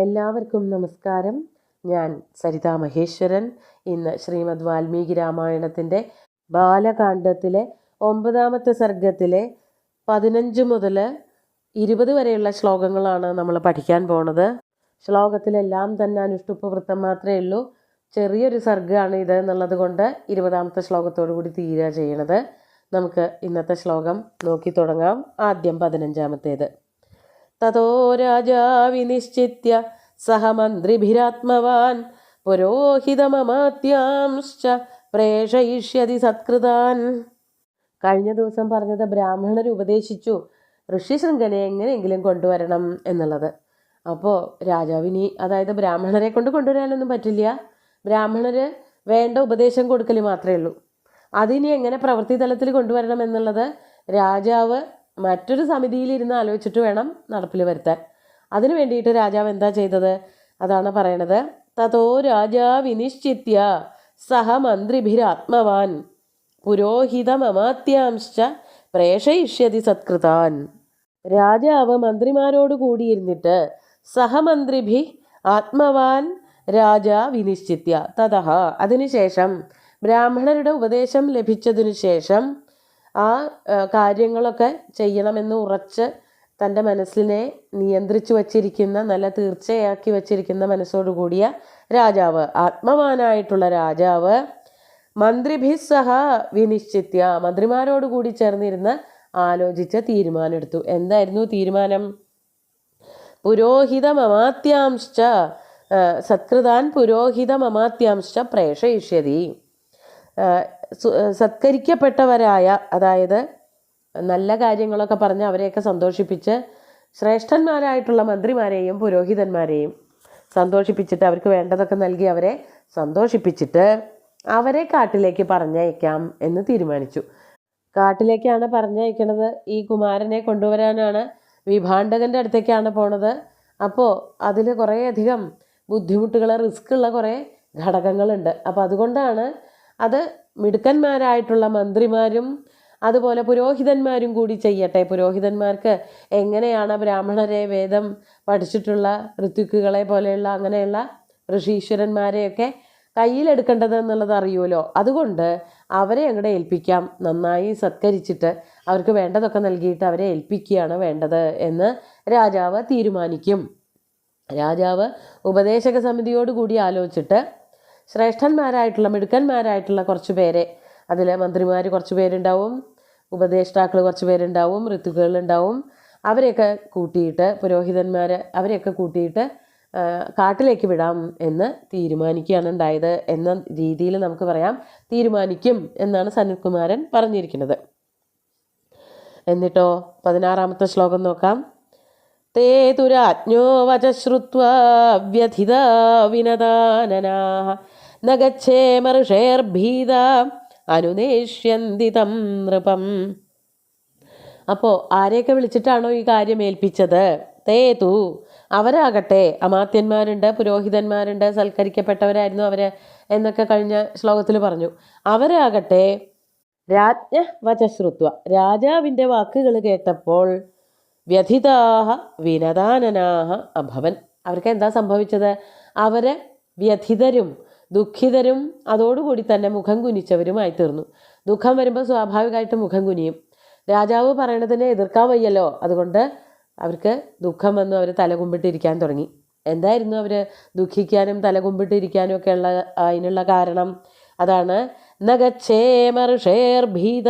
എല്ലാവർക്കും നമസ്കാരം. ഞാൻ സരിതാ മഹേശ്വരൻ. ഇന്ന് ശ്രീമദ് വാൽമീകി രാമായണത്തിൻ്റെ ബാലകാണ്ഡത്തിലെ 9ാമത്തെ സർഗത്തിലെ 15 മുതൽ 20 വരെയുള്ള ശ്ലോകങ്ങളാണ് നമ്മൾ പഠിക്കാൻ പോണത്. ശ്ലോകത്തിലെല്ലാം തന്നെ അനുഷ്ടുപ്പ് വൃത്തം മാത്രമേ ഉള്ളൂ. ചെറിയൊരു സർഗമാണ് ഇത് എന്നുള്ളത് കൊണ്ട് 20ാമത്തെ ശ്ലോകത്തോടു കൂടി തീരുക ചെയ്യണത്. നമുക്ക് ഇന്നത്തെ ശ്ലോകം നോക്കി തുടങ്ങാം. ആദ്യം 15ാമത്തേത്. തതോ രാജാ വിനിശ്ചിത്യ സഹ മന്ത്രിഭിരാത്മവാൻ പുരോഹിതമമാത്യാംശ്ച പ്രേഷയിഷ്യതി സത്കൃതാൻ. കഴിഞ്ഞ ദിവസം പറഞ്ഞത് ബ്രാഹ്മണർ ഉപദേശിച്ചു ഋഷിശൃംഖനെ എങ്ങനെയെങ്കിലും കൊണ്ടുവരണം എന്നുള്ളത്. അപ്പോൾ രാജാവിനി, അതായത് ബ്രാഹ്മണരെ കൊണ്ടുവരാനൊന്നും പറ്റില്ല. ബ്രാഹ്മണർ വേണ്ട ഉപദേശം കൊടുക്കൽ മാത്രമേ ഉള്ളൂ. അതിനി എങ്ങനെ പ്രവൃത്തി തലത്തിൽ കൊണ്ടുവരണം എന്നുള്ളത് രാജാവ് മറ്റൊരു സമിതിയിലിരുന്ന് ആലോചിച്ചിട്ട് വേണം നടപ്പിൽ വരുത്താൻ. അതിനു വേണ്ടിയിട്ട് രാജാവ് എന്താ ചെയ്തത് അതാണ് പറയണത്. തതോ രാജാ വിനിശ്ചിത്യ സഹ മന്ത്രിഭിരാത്മവാൻ പുരോഹിതമമാത്യാംശ്ച പ്രേഷയിഷ്യതി സത്കൃതാൻ. രാജാവ് മന്ത്രിമാരോട് കൂടിയിരുന്നിട്ട് സഹമന്ത്രിഭി ആത്മവാൻ രാജാ വിനിശ്ചിത്യ തതഃ, അതിനുശേഷം ബ്രാഹ്മണരുടെ ഉപദേശം ലഭിച്ചതിനു ശേഷം ആ കാര്യങ്ങളൊക്കെ ചെയ്യണമെന്ന് ഉറച്ച് തൻ്റെ മനസ്സിനെ നിയന്ത്രിച്ചു വച്ചിരിക്കുന്ന, നല്ല തീർച്ചയാക്കി വച്ചിരിക്കുന്ന മനസ്സോടുകൂടിയ രാജാവ്, ആത്മവാനായിട്ടുള്ള രാജാവ് മന്ത്രിഭിസ്സഹ വിനിശ്ചിത്യ, മന്ത്രിമാരോട് കൂടി ചേർന്നിരുന്ന് ആലോചിച്ച് തീരുമാനമെടുത്തു. എന്തായിരുന്നു തീരുമാനം? പുരോഹിതമമാത്യാംശ്ച സത്കൃതാൻ പുരോഹിതമമാത്യാംശ്ച പ്രേഷയിഷ്യതി. സത്കരിക്കപ്പെട്ടവരായ, അതായത് നല്ല കാര്യങ്ങളൊക്കെ പറഞ്ഞ് അവരെയൊക്കെ സന്തോഷിപ്പിച്ച് ശ്രേഷ്ഠന്മാരായിട്ടുള്ള മന്ത്രിമാരെയും പുരോഹിതന്മാരെയും സന്തോഷിപ്പിച്ചിട്ട് അവർക്ക് വേണ്ടതൊക്കെ നൽകി അവരെ സന്തോഷിപ്പിച്ചിട്ട് അവരെ കാട്ടിലേക്ക് പറഞ്ഞയക്കാം എന്ന് തീരുമാനിച്ചു. കാട്ടിലേക്കാണ് പറഞ്ഞയക്കണത്. ഈ കുമാരനെ കൊണ്ടുവരാനാണ്. വിഭാണ്ഡകൻ്റെ അടുത്തേക്കാണ് പോണത്. അപ്പോൾ അതിൽ കുറേയധികം ബുദ്ധിമുട്ടുകൾ, റിസ്ക്കുള്ള കുറേ ഘടകങ്ങളുണ്ട്. അപ്പോൾ അതുകൊണ്ടാണ് അത് മിടുക്കന്മാരായിട്ടുള്ള മന്ത്രിമാരും അതുപോലെ പുരോഹിതന്മാരും കൂടി ചെയ്യട്ടെ. പുരോഹിതന്മാർക്ക് എങ്ങനെയാണ് ബ്രാഹ്മണരെ, വേദം പഠിച്ചിട്ടുള്ള ഋത്വിക്കുകളെ പോലെയുള്ള അങ്ങനെയുള്ള ഋഷീശ്വരന്മാരെയൊക്കെ കയ്യിലെടുക്കേണ്ടത് എന്നുള്ളത് അറിയുമല്ലോ. അതുകൊണ്ട് അവരെ അങ്ങോട്ട് ഏൽപ്പിക്കാം, നന്നായി സത്കരിച്ചിട്ട് അവർക്ക് വേണ്ടതൊക്കെ നൽകിയിട്ട് അവരെ ഏൽപ്പിക്കുകയാണ് വേണ്ടത് എന്ന് രാജാവ് തീരുമാനിക്കും. രാജാവ് ഉപദേശക സമിതിയോട് കൂടി ആലോചിച്ചിട്ട് ശ്രേഷ്ഠന്മാരായിട്ടുള്ള മിടുക്കന്മാരായിട്ടുള്ള കുറച്ച് പേരെ, അതിൽ മന്ത്രിമാർ കുറച്ച് പേരുണ്ടാവും, ഉപദേഷ്ടാക്കൾ കുറച്ച് പേരുണ്ടാവും, ഋതുക്കളുണ്ടാവും, അവരെയൊക്കെ കൂട്ടിയിട്ട്, പുരോഹിതന്മാർ അവരെയൊക്കെ കൂട്ടിയിട്ട് കാട്ടിലേക്ക് വിടാം എന്ന് തീരുമാനിക്കുകയാണ് ഉണ്ടായത് എന്ന രീതിയിൽ നമുക്ക് പറയാം. തീരുമാനിക്കും എന്നാണ് സനത്കുമാരൻ പറഞ്ഞിരിക്കുന്നത്. എന്നിട്ടോ 16ാമത്തെ ശ്ലോകം നോക്കാം. തേ തുരാജ്ഞോ വച ശ്രുത്വാ വ്യഥിതാ വിനദാനനാഃ ന ഗച്ഛേമ ഋഷേർഭീതാ അനുനേഷ്യന്തി തം നൃപം. അപ്പോൾ ആരെയൊക്കെ വിളിച്ചിട്ടാണോ ഈ കാര്യം ഏൽപ്പിച്ചത്? തേ തു, അവരാകട്ടെ, അമാത്യന്മാരുണ്ട്, പുരോഹിതന്മാരുണ്ട്, സൽക്കരിക്കപ്പെട്ടവരായിരുന്നു അവർ എന്നൊക്കെ കഴിഞ്ഞ ശ്ലോകത്തിൽ പറഞ്ഞു. അവരാകട്ടെ രാജ്ഞ വചശ്രുത്വ, രാജാവിൻ്റെ വാക്കുകൾ കേട്ടപ്പോൾ വ്യഥിതാഹ വിനദാനനാഹ അഭവൻ. അവർക്ക് എന്താ സംഭവിച്ചത്? അവർ വ്യഥിതരും ദുഃഖിതരും അതോടുകൂടി തന്നെ മുഖം കുനിച്ചവരുമായി തീർന്നു. ദുഃഖം വരുമ്പോൾ സ്വാഭാവികമായിട്ട് മുഖം കുനിയും. രാജാവ് പറയണതിനെ എതിർക്കാൻ വയ്യല്ലോ. അതുകൊണ്ട് അവർക്ക് ദുഃഖം വന്നു. അവർ തലകുമ്പിട്ടിരിക്കാൻ തുടങ്ങി. എന്തായിരുന്നു അവർ ദുഃഖിക്കാനും തലകുമ്പിട്ടിരിക്കാനും ഒക്കെ ഉള്ള അതിനുള്ള കാരണം? അതാണ് നഗച്ഛേമ ഋഷേർഭീത,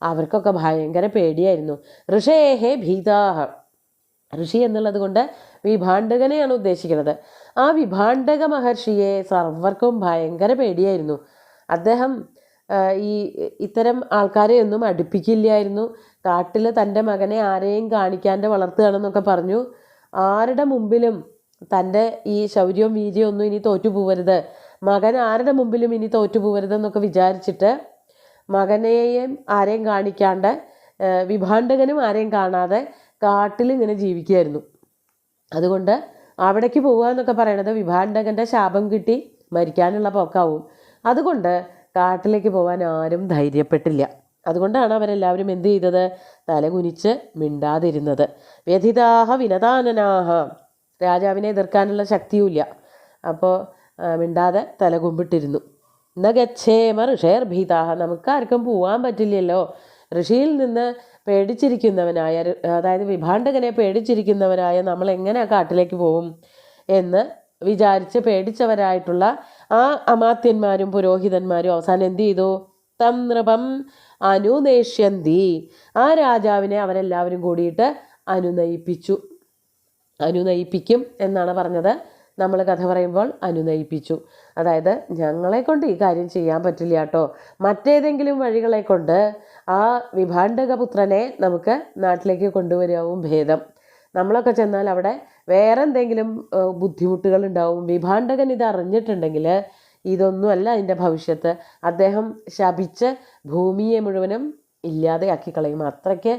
അവർക്കൊക്കെ ഭയങ്കര പേടിയായിരുന്നു. ഋഷേഹേ ഭീതാഹ, ഋഷി എന്നുള്ളത് കൊണ്ട് വിഭാണ്ഡകനെയാണ് ഉദ്ദേശിക്കുന്നത്. ആ വിഭാണ്ഡക മഹർഷിയെ സർവർക്കും ഭയങ്കര പേടിയായിരുന്നു. അദ്ദേഹം ഇത്തരം ആൾക്കാരെ ഒന്നും അടുപ്പിക്കില്ലായിരുന്നു. കാട്ടിൽ തൻ്റെ മകനെ ആരെയും കാണിക്കാണ്ട് വളർത്തുകയാണെന്നൊക്കെ പറഞ്ഞു. ആരുടെ മുമ്പിലും തൻ്റെ ഈ ശൗര്യവും വീര്യവും ഒന്നും ഇനി തോറ്റുപോകരുത്, മകൻ ആരുടെ മുമ്പിലും ഇനി തോറ്റുപോകരുതെന്നൊക്കെ വിചാരിച്ചിട്ട് മകനെയും ആരെയും കാണിക്കാണ്ട്, വിഭാണ്ഡകനും ആരെയും കാണാതെ കാട്ടിൽ ഇങ്ങനെ ജീവിക്കുകയായിരുന്നു. അതുകൊണ്ട് അവിടേക്ക് പോവുക എന്നൊക്കെ പറയണത് വിഭാണ്ഡകൻ്റെ ശാപം കിട്ടി മരിക്കാനുള്ള പോക്കാവും. അതുകൊണ്ട് കാട്ടിലേക്ക് പോകാൻ ആരും ധൈര്യപ്പെട്ടില്ല. അതുകൊണ്ടാണ് അവരെല്ലാവരും എന്ത് ചെയ്തത്? തലകുനിച്ച് മിണ്ടാതിരുന്നത്. വ്യഥിതാഹ വിനദാനനാഹ, രാജാവിനെ എതിർക്കാനുള്ള ശക്തിയുമില്ല. അപ്പോൾ മിണ്ടാതെ തലകുമ്പിട്ടിരുന്നു. ന ഗച്ഛേമ ഋഷേർഭീതാഹ, നമുക്കാർക്കും പോവാൻ പറ്റില്ലല്ലോ. ഋഷിയിൽ നിന്ന് പേടിച്ചിരിക്കുന്നവനായ, അതായത് വിഭാണ്ഡകനെ പേടിച്ചിരിക്കുന്നവനായ നമ്മൾ എങ്ങനെ കാട്ടിലേക്ക് പോവും എന്ന് വിചാരിച്ച് പേടിച്ചവരായിട്ടുള്ള ആ അമാത്യന്മാരും പുരോഹിതന്മാരും അവസാനം എന്ത് ചെയ്തു? തം നൃപം അനുനേഷ്യന്തി, ആ രാജാവിനെ അവരെല്ലാവരും കൂടിയിട്ട് അനുനയിപ്പിക്കും എന്നാണ് പറഞ്ഞത്. നമ്മൾ കഥ പറയുമ്പോൾ അനുനയിപ്പിച്ചു. അതായത് ഞങ്ങളെ കൊണ്ട് ഈ കാര്യം ചെയ്യാൻ പറ്റില്ല കേട്ടോ, മറ്റേതെങ്കിലും വഴികളെ കൊണ്ട് ആ വിഭാണ്ഡകപുത്രനെ നമുക്ക് നാട്ടിലേക്ക് കൊണ്ടുവരാവും ഭേദം. നമ്മളൊക്കെ ചെന്നാൽ അവിടെ വേറെ എന്തെങ്കിലും ബുദ്ധിമുട്ടുകൾ ഉണ്ടാവും. വിഭാണ്ഡകൻ ഇത് അറിഞ്ഞിട്ടുണ്ടെങ്കിൽ ഇതൊന്നുമല്ല അതിൻ്റെ ഭവിഷ്യത്ത്. അദ്ദേഹം ശപിച്ച് ഭൂമിയെ മുഴുവനും ഇല്ലാതെയാക്കി കളയും. അത്രയ്ക്ക്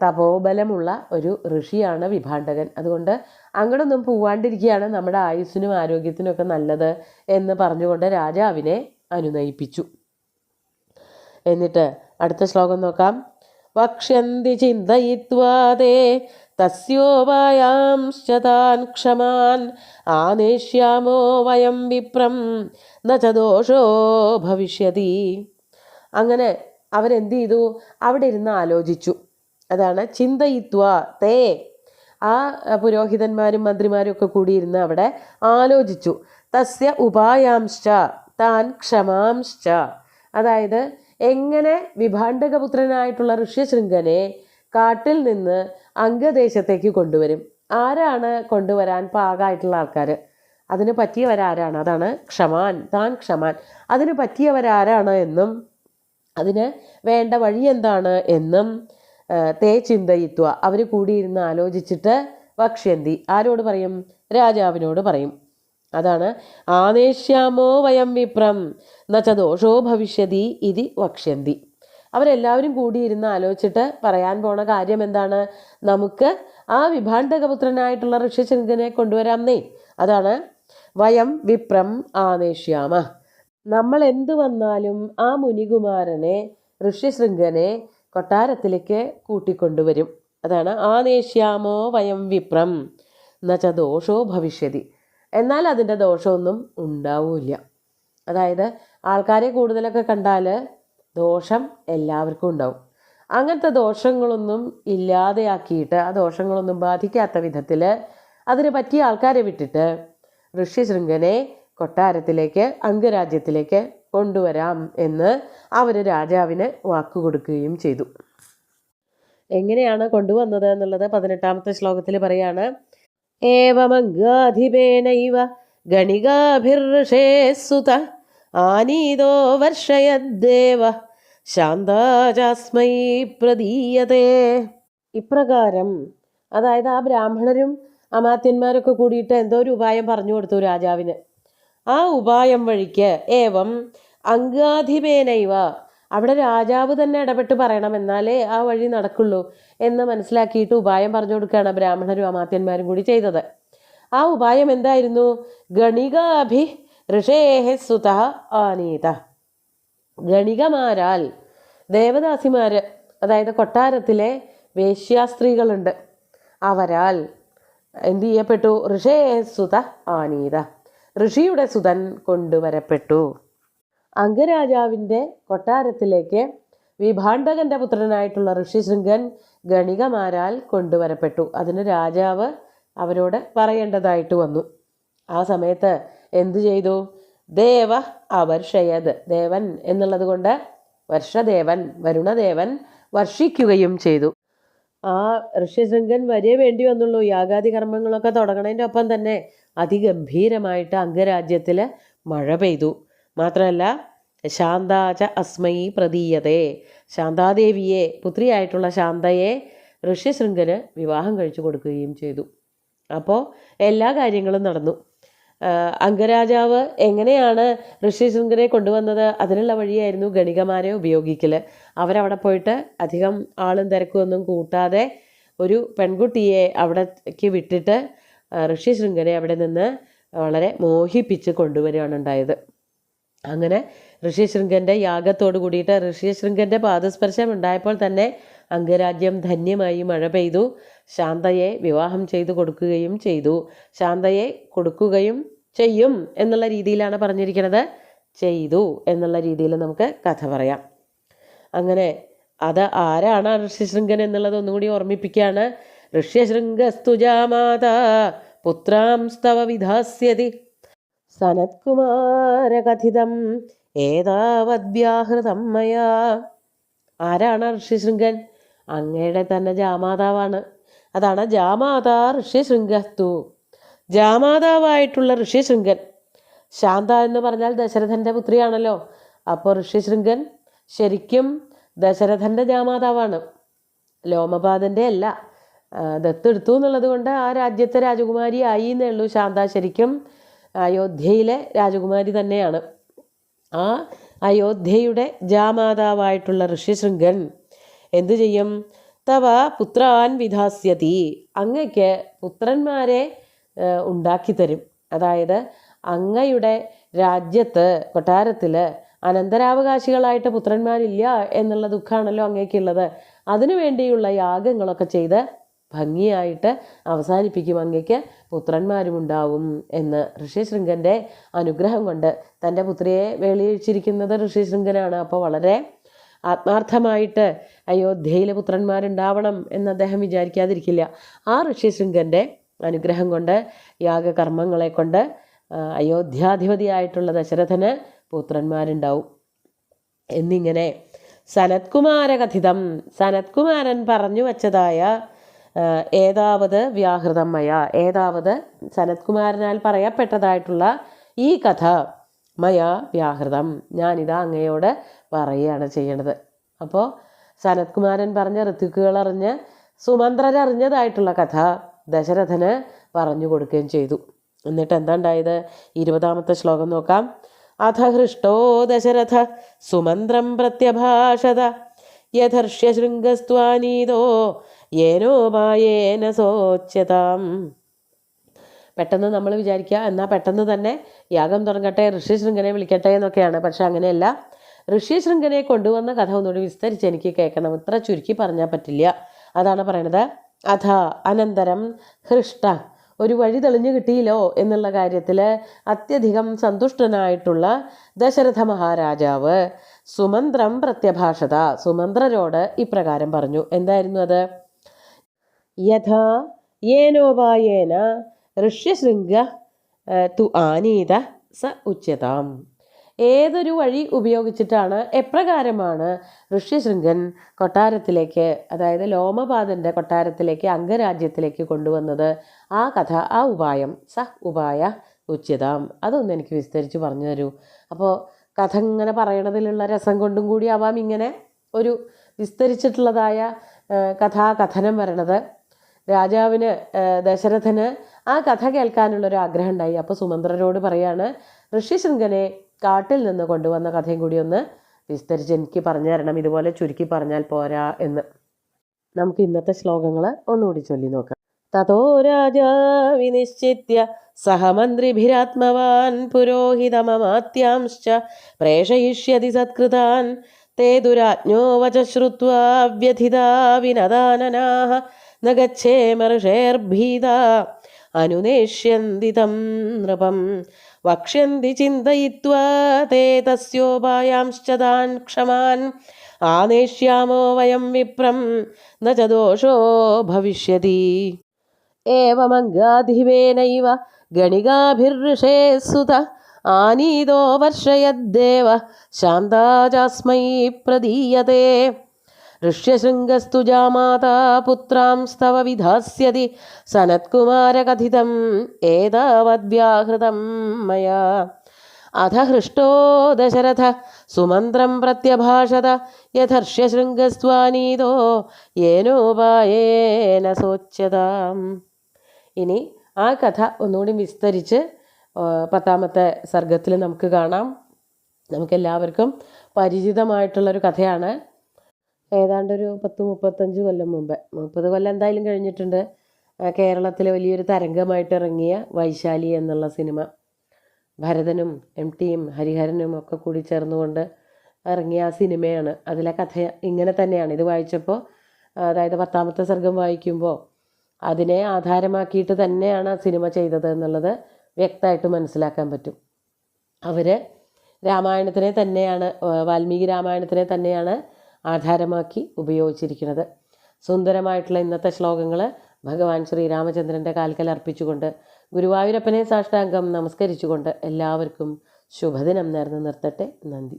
തപോബലമുള്ള ഒരു ഋഷിയാണ് വിഭാണ്ഡകൻ. അതുകൊണ്ട് അങ്ങോട്ടൊന്നും പോവാണ്ടിരിക്കുകയാണ് നമ്മുടെ ആയുസ്സിനും ആരോഗ്യത്തിനും ഒക്കെ നല്ലത് എന്ന് പറഞ്ഞുകൊണ്ട് രാജാവിനെ അനുനയിപ്പിച്ചു. എന്നിട്ട് അടുത്ത ശ്ലോകം നോക്കാം. വക്ഷ്യന്തി ചിന്തയിത്വാദേ തസ്യോപായാംശ്ച താൻ ക്ഷമാൻ ആനേഷ്യാമോ വയം വിപ്രം ന ച ദോഷോ ഭവിഷ്യതി. അങ്ങനെ അവരെന്ത് ചെയ്തു? അവിടെ ഇരുന്ന് ആലോചിച്ചു. അതാണ് ചിന്തയിത്വ തേ. ആ പുരോഹിതന്മാരും മന്ത്രിമാരും ഒക്കെ കൂടിയിരുന്ന് അവിടെ ആലോചിച്ചു. തസ്യ ഉപായാംശ്ച താൻ ക്ഷമാംശ്ച, അതായത് എങ്ങനെ വിഭാണ്ഡകപുത്രനായിട്ടുള്ള ഋഷ്യശൃംഖനെ കാട്ടിൽ നിന്ന് അംഗദേശത്തേക്ക് കൊണ്ടുവരും, ആരാണ് കൊണ്ടുവരാൻ പാകമായിട്ടുള്ള ആൾക്കാർ, അതിന് പറ്റിയവരാരാണ്, അതാണ് താൻ ക്ഷമാൻ, അതിന് പറ്റിയവരാരാണ് എന്നും അതിന് വേണ്ട വഴി എന്താണ് എന്നും തേ ചിന്തയിത്വ അവർ കൂടിയിരുന്ന് ആലോചിച്ചിട്ട് വക്ഷ്യന്തി, ആരോട് പറയും? രാജാവിനോട് പറയും. അതാണ് ആനേഷ്യാമോ വയം വിപ്രം ന ച ദോഷോ ഭവിഷ്യതി ഇതി വക്ഷ്യന്തി. അവരെല്ലാവരും കൂടിയിരുന്ന് ആലോചിച്ചിട്ട് പറയാൻ പോണ കാര്യം എന്താണ്? നമുക്ക് ആ വിഭാണ്ഡകപുത്രനായിട്ടുള്ള ഋഷ്യശൃംഖനെ കൊണ്ടുവരാമെന്നേ. അതാണ് വയം വിപ്രം ആനേഷ്യാമ, നമ്മൾ എന്തു വന്നാലും ആ മുനികുമാരനെ ഋഷ്യശൃംഖനെ കൊട്ടാരത്തിലേക്ക് കൂട്ടിക്കൊണ്ടുവരും. അതാണ് ആനേഷ്യാമോ വയം വിപ്രം ന ച ദോഷോ ഭവിഷ്യതി. എന്നാൽ അതിൻ്റെ ദോഷമൊന്നും ഉണ്ടാവില്ല. അതായത് ആൾക്കാരെ കൂടുതലൊക്കെ കണ്ടാൽ ദോഷം എല്ലാവർക്കും ഉണ്ടാവും. അങ്ങനത്തെ ദോഷങ്ങളൊന്നും ഇല്ലാതെയാക്കിയിട്ട്, ആ ദോഷങ്ങളൊന്നും ബാധിക്കാത്ത വിധത്തിൽ അതിന് പറ്റിയ ആൾക്കാരെ വിട്ടിട്ട് ഋഷ്യശൃംഖനെ കൊട്ടാരത്തിലേക്ക് അംഗരാജ്യത്തിലേക്ക് കൊണ്ടുവരാം എന്ന് അവർ രാജാവിന് വാക്കുകൊടുക്കുകയും ചെയ്തു. എങ്ങനെയാണ് കൊണ്ടുവന്നത് എന്നുള്ളത് 18ാമത്തെ ശ്ലോകത്തിൽ പറയാണ്. ഏവമംഗാധിപേനൈവ ഗണികാഭിർഷേ സുത ആനീതോ വർഷയദ്ദേവ ശാന്താചാസ്മൈ പ്രദീയതേ. ഇപ്രകാരം, അതായത് ആ ബ്രാഹ്മണരും അമാത്യന്മാരൊക്കെ കൂടിയിട്ട് എന്തോ ഒരു ഉപായം പറഞ്ഞു കൊടുത്തു രാജാവിന്. ആ ഉപായം വഴിക്ക് ഏവം അംഗാധിപേനൈവ, അവിടെ രാജാവ് തന്നെ ഇടപെട്ട് പറയണം, എന്നാലേ ആ വഴി നടക്കുള്ളൂ എന്ന് മനസ്സിലാക്കിയിട്ട് ഉപായം പറഞ്ഞു കൊടുക്കുകയാണ് ബ്രാഹ്മണരും അമാത്യന്മാരും കൂടി ചെയ്തത്. ആ ഉപായം എന്തായിരുന്നു? ഗണികാഭി ഋഷേഹ സുത ആനീത. ഗണികമാരാൽ, ദേവദാസിമാർ, അതായത് കൊട്ടാരത്തിലെ വേശ്യാസ്ത്രീകളുണ്ട്, അവരാൽ എന്ത് ചെയ്യപ്പെട്ടു? ഋഷേഹ സുത ആനീത, ഋഷിയുടെ സുതൻ കൊണ്ടുവരപ്പെട്ടു. അംഗരാജാവിൻ്റെ കൊട്ടാരത്തിലേക്ക് വിഭാണ്ഡകൻ്റെ പുത്രനായിട്ടുള്ള ഋഷ്യശൃംഖൻ ഗണികമാരാൽ കൊണ്ടുവരപ്പെട്ടു. അതിന് രാജാവ് അവരോട് പറയേണ്ടതായിട്ട് വന്നു. ആ സമയത്ത് എന്തു ചെയ്തു? ദേവ അവർഷയത്, ദേവൻ എന്നുള്ളത് കൊണ്ട് വർഷദേവൻ, വരുണദേവൻ വർഷിക്കുകയും ചെയ്തു. ആ ഋഷ്യശൃംഖൻ വരേ വേണ്ടി വന്നുള്ളൂ. യാഗാദി കർമ്മങ്ങളൊക്കെ തുടങ്ങണതിൻ്റെ ഒപ്പം തന്നെ അതിഗംഭീരമായിട്ട് അംഗരാജ്യത്തിൽ മഴ പെയ്തു. മാത്രമല്ല ശാന്താച അസ്മൈ പ്രദീയതേ, ശാന്താദേവിയെ, പുത്രിയായിട്ടുള്ള ശാന്തയെ ഋഷ്യശൃംഖന് വിവാഹം കഴിച്ചു കൊടുക്കുകയും ചെയ്തു. അപ്പോൾ എല്ലാ കാര്യങ്ങളും നടന്നു. അംഗരാജാവ് എങ്ങനെയാണ് ഋഷ്യശൃംഖനെ കൊണ്ടുവന്നത്? അതിനുള്ള വഴിയായിരുന്നു ഗണികമാരെ ഉപയോഗിക്കൽ. അവരവിടെ പോയിട്ട് അധികം ആളും തിരക്കുമൊന്നും കൂട്ടാതെ ഒരു പെൺകുട്ടിയെ അവിടേക്ക് വിട്ടിട്ട് ഋഷ്യശൃംഖനെ അവിടെ നിന്ന് വളരെ മോഹിപ്പിച്ച് കൊണ്ടുവരികയാണ് ഉണ്ടായത്. അങ്ങനെ ഋഷ്യശൃംഖൻ്റെ യാഗത്തോട് കൂടിയിട്ട് ഋഷ്യശൃംഖൻ്റെ പാദസ്പർശം ഉണ്ടായപ്പോൾ തന്നെ അംഗരാജ്യം ധന്യമായി മഴ പെയ്തു. ശാന്തയെ വിവാഹം ചെയ്തു കൊടുക്കുകയും ചെയ്തു. ശാന്തയെ കൊടുക്കുകയും ചെയ്യും എന്നുള്ള രീതിയിലാണ് പറഞ്ഞിരിക്കുന്നത്. ചെയ്തു എന്നുള്ള രീതിയിൽ നമുക്ക് കഥ പറയാം. അങ്ങനെ അത് ആരാണ് ഋഷ്യശൃംഗൻ എന്നുള്ളത് ഒന്നുകൂടി ഓർമ്മിപ്പിക്കുകയാണ്. ഋഷ്യശൃംഗസ്തുജാമാത പുത്രാംസ്തവ വിധാസ്യതി സനത്കുമാരകഥിതം ഏതാവദ്വ്യാഹൃതം മയാ. ആരാണ് ഋഷ്യശൃംഗൻ? അങ്ങയുടെ തന്നെ ജാമാതാവാണ്. അതാണ് ജാമാതാ ഋഷ്യശൃംഗസ്തു. ജാമാതാവായിട്ടുള്ള ഋഷ്യശൃംഗൻ. ശാന്ത എന്ന് പറഞ്ഞാൽ ദശരഥൻ്റെ പുത്രിയാണല്ലോ. അപ്പോൾ ഋഷ്യശൃംഗൻ ശരിക്കും ദശരഥൻ്റെ ജാമാതാവാണ്, ലോമപാദൻ്റെ അല്ല. ദത്തെടുത്തു എന്നുള്ളത് കൊണ്ട് ആ രാജ്യത്തെ രാജകുമാരി ആയി എന്നേ ഉള്ളൂ. ശാന്ത ശരിക്കും അയോധ്യയിലെ രാജകുമാരി തന്നെയാണ്. ആ അയോധ്യയുടെ ജാമാതാവായിട്ടുള്ള ഋഷ്യശൃംഗൻ എന്തു ചെയ്യും? തവ പുത്രാൻ വിധാസ്യതി, അങ്ങയ്ക്ക് പുത്രന്മാരെ ഉണ്ടാക്കിത്തരും. അതായത് അങ്ങയുടെ രാജ്യത്ത് കൊട്ടാരത്തിൽ അനന്തരാവകാശികളായിട്ട് പുത്രന്മാരില്ല എന്നുള്ള ദുഃഖമാണല്ലോ അങ്ങയ്ക്കുള്ളത്. അതിനു വേണ്ടിയുള്ള യാഗങ്ങളൊക്കെ ചെയ്ത് ഭംഗിയായിട്ട് അവസാനിപ്പിക്കും. അങ്ങയ്ക്ക് പുത്രന്മാരുമുണ്ടാവും എന്ന് ഋഷ്യശൃംഗൻ്റെ അനുഗ്രഹം കൊണ്ട്. തൻ്റെ പുത്രിയെ വേളിയിച്ചിരിക്കുന്നത് ഋഷ്യശൃംഗനാണ്. അപ്പോൾ വളരെ ആത്മാർത്ഥമായിട്ട് അയോധ്യയിലെ പുത്രന്മാരുണ്ടാവണം എന്ന് അദ്ദേഹം വിചാരിക്കാതിരിക്കില്ല. ആ ഋഷ്യശൃംഗൻ്റെ അനുഗ്രഹം കൊണ്ട്, യാഗകർമ്മങ്ങളെ കൊണ്ട് അയോധ്യാധിപതിയായിട്ടുള്ള ദശരഥന് പുത്രന്മാരുണ്ടാവും എന്നിങ്ങനെ സനത്കുമാരകഥിതം, സനത്കുമാരൻ പറഞ്ഞു വച്ചതായ ഏതാവത് വ്യാഹൃതം മയ, ഏതാവത് സനത്കുമാരനാൽ പറയപ്പെട്ടതായിട്ടുള്ള ഈ കഥ മയ വ്യാഹൃതം, ഞാനിതാ അങ്ങയോട് പറയുകയാണ് ചെയ്യണത്. അപ്പോൾ സനത്കുമാരൻ പറഞ്ഞ ഋത്വിക്കുകൾ അറിഞ്ഞ് സുമന്ത്രരറിഞ്ഞതായിട്ടുള്ള കഥ ദശരഥന് പറഞ്ഞു കൊടുക്കുകയും ചെയ്തു. എന്നിട്ട് എന്താ ഉണ്ടായത്? 20ാമത്തെ ശ്ലോകം നോക്കാം. അഥ ഹൃഷ്ടോ ദശരഥ സുമന്ത്രം പ്രത്യഭാഷത യഥർഷ്യശൃംഗസ്ത്വാനീതോ യേനോപായേന സോച്യതാം. പെട്ടെന്ന് നമ്മൾ വിചാരിക്കുക എന്നാൽ പെട്ടെന്ന് തന്നെ യാഗം തുടങ്ങട്ടെ, ഋഷ്യശൃംഗനെ വിളിക്കട്ടെ എന്നൊക്കെയാണ്. പക്ഷെ അങ്ങനെയല്ല. ഋഷ്യശൃംഗനെ കൊണ്ടുവന്ന കഥ ഒന്നുകൂടി വിസ്തരിച്ച് എനിക്ക് കേൾക്കണം. ഇത്ര ചുരുക്കി പറഞ്ഞാൽ പറ്റില്ല. അതാണ് പറയണത്. അഥ അനന്തരം ഹൃഷ്ട, ഒരു വഴി തെളിഞ്ഞു കിട്ടിയില്ലോ എന്നുള്ള കാര്യത്തിൽ അത്യധികം സന്തുഷ്ടനായിട്ടുള്ള ദശരഥ മഹാരാജാവ് സുമന്ത്രം പ്രത്യഭാഷത, സുമന്ത്രരോട് ഇപ്രകാരം പറഞ്ഞു. എന്തായിരുന്നു അത്? യഥാ യേനോപായേന ഋഷ്യശൃംഗ തു ആനീത സ ഉച്യതാം. ഏതൊരു വഴി ഉപയോഗിച്ചിട്ടാണ്, എപ്രകാരമാണ് ഋഷ്യശൃംഗൻ കൊട്ടാരത്തിലേക്ക്, അതായത് ലോമപാദൻ്റെ കൊട്ടാരത്തിലേക്ക്, അംഗരാജ്യത്തിലേക്ക് കൊണ്ടുവന്നത്, ആ കഥ, ആ ഉപായം, സ ഉപായ ഉച്യതാം, അതൊന്ന് എനിക്ക് വിസ്തരിച്ച് പറഞ്ഞു തരൂ. അപ്പോൾ കഥ ഇങ്ങനെ പറയണതിലുള്ള രസം കൊണ്ടും കൂടി ആവാം ഇങ്ങനെ ഒരു വിസ്തരിച്ചിട്ടുള്ളതായ കഥാകഥനം വരണത്. രാജാവിന്, ദശരഥന് ആ കഥ കേൾക്കാനുള്ളൊരു ആഗ്രഹം ഉണ്ടായി. അപ്പോൾ സുമന്ത്രരോട് പറയാണ്, ഋഷ്യശൃംഗനെ കാട്ടിൽ നിന്ന് കൊണ്ടുവന്ന കഥയും കൂടി ഒന്ന് വിസ്തരിച്ച് എനിക്ക് പറഞ്ഞു തരണം, ഇതുപോലെ ചുരുക്കി പറഞ്ഞാൽ പോരാ എന്ന്. നമുക്ക് ഇന്നത്തെ ശ്ലോകങ്ങൾ ഒന്നുകൂടി ചൊല്ലി നോക്കാം. തതോ രാജാ വിനിശ്ചിത്യ സഹമന്ത്രിഭിരാത്മവാൻ പുരോഹിതമമാത്യാംശ്ച പ്രേഷയിഷ്യതി സത്കൃതാൻ തേ ദുരാജ്ഞോ വച ശ്രുത്വാ വ്യഥിതാ വിനദാനനാഃ ന ഗച്ഛേമർഷേർഭീതാ അനുനേഷ്യന്തി തം നൃപം വക്ഷ്യന്തി ചിന്തയിത്വാ തേ തസ്യോപായാംശ്ച താൻ ക്ഷമാൻ ആനേഷ്യാമോ വയം വിപ്രം ന ച ദോഷോ ഭവിഷ്യതി. ഏവമംഗാധിപേനൈവ ഗണികാഭിർഋഷേ സുത ആനീതോ വർഷയദ്ദേവ ശാന്താചാസ്മൈ പ്രദീയത്തെ ഋഷ്യശൃംഗസ്തു ജാമാതാ പുത്രാംസ്തവ വിധാസ്യതി സനത്കുമാരകഥിതം ഏതാവദ്വ്യാഹൃതം മയാ. അഥ ഹൃഷ്ടോ ദശരഥ സുമന്ത്രം പ്രത്യഭാഷത യഥർഷ്യശൃംഗസ്ത്വാനീതോ യേനോപായേന സോച്യതാം. ഇനി ആ കഥ ഒന്നുകൂടി വിസ്തരിച്ച് 10ാമത്തെ സർഗത്തിൽ നമുക്ക് കാണാം. നമുക്കെല്ലാവർക്കും പരിചിതമായിട്ടുള്ളൊരു കഥയാണ്. ഏതാണ്ടൊരു 10-35 കൊല്ലം മുമ്പ്, 30 കൊല്ലം എന്തായാലും കഴിഞ്ഞിട്ടുണ്ട്, കേരളത്തിലെ വലിയൊരു തരംഗമായിട്ട് ഇറങ്ങിയ വൈശാലി എന്നുള്ള സിനിമ. ഭരതനും MTയും ഹരിഹരനും ഒക്കെ കൂടി ചേർന്നുകൊണ്ട് ഇറങ്ങിയ ആ സിനിമയാണ്. അതിലെ കഥ ഇങ്ങനെ തന്നെയാണ്. ഇത് വായിച്ചപ്പോൾ അതായത് 10ാമത്തെ സർഗം വായിക്കുമ്പോൾ അതിനെ ആധാരമാക്കിയിട്ട് തന്നെയാണ് സിനിമ ചെയ്തത് എന്നുള്ളത് വ്യക്തമായിട്ട് മനസ്സിലാക്കാൻ പറ്റും. അവർ രാമായണത്തിനെ തന്നെയാണ്, വാൽമീകി രാമായണത്തിനെ തന്നെയാണ് ആധാരമാക്കി ഉപയോഗിച്ചിരിക്കുന്നത്. സുന്ദരമായിട്ടുള്ള ഇന്നത്തെ ശ്ലോകങ്ങൾ ഭഗവാൻ ശ്രീരാമചന്ദ്രൻ്റെ കാൽക്കൽ അർപ്പിച്ചുകൊണ്ട് ഗുരുവായൂരപ്പനെ സാഷ്ടാംഗം നമസ്കരിച്ചുകൊണ്ട് എല്ലാവർക്കും ശുഭദിനം നേർന്ന് നിർത്തട്ടെ. നന്ദി.